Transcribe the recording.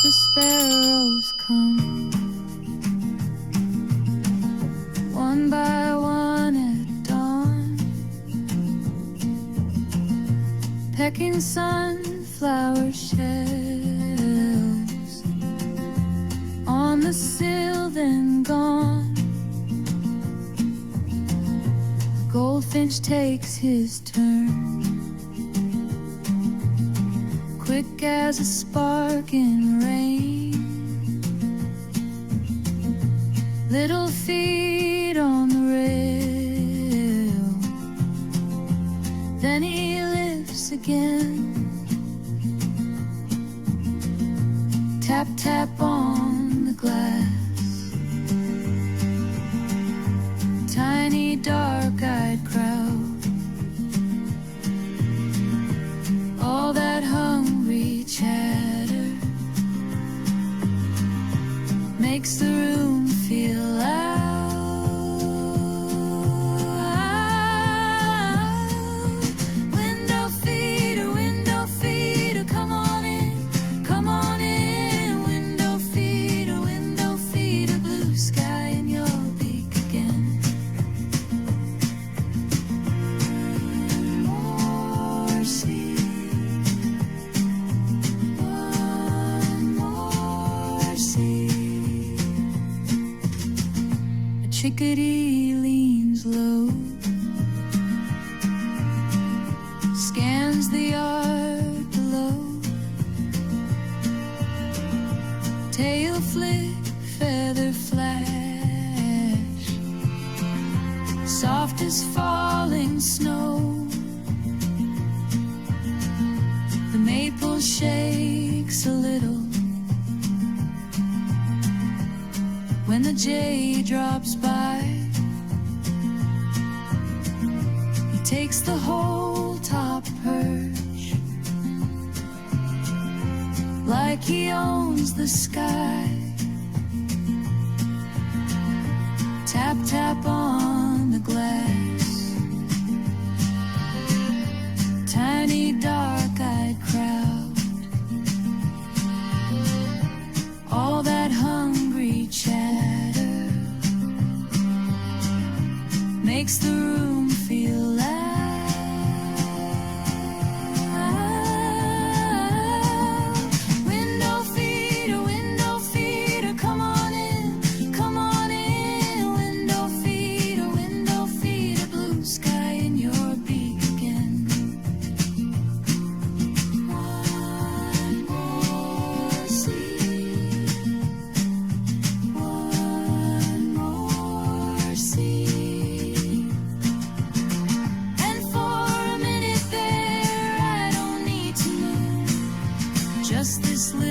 the sparrows come, one by one at dawn, pecking sunflower shells on the sill, then gone. Goldfinch takes his turn, quick as a spark in rain. Little feet on the rail, then he lifts again. Tap, tap on the glass. Tiny dark-eyed crowd, all that hungry chatter makes the room feel loud. Window feeder, come on in, come on in. Window feeder, blue sky in your beak again. More sea, one more sea. A chickadee leans low, scans the yard below. Tail flick, feather flash, soft as falling snow. The maple shakes a little when the jay drops by. He takes the whole top perch, like he owns the sky. Tap, tap on the glass. Tiny dark-eyed crowd, all that hungry chatter makes the room feel loud. Window feeder, come on in, come on in. Window feeder, blue sky in your beak again. One more sea, one more sea. And for a minute there, I don't need to move, just this little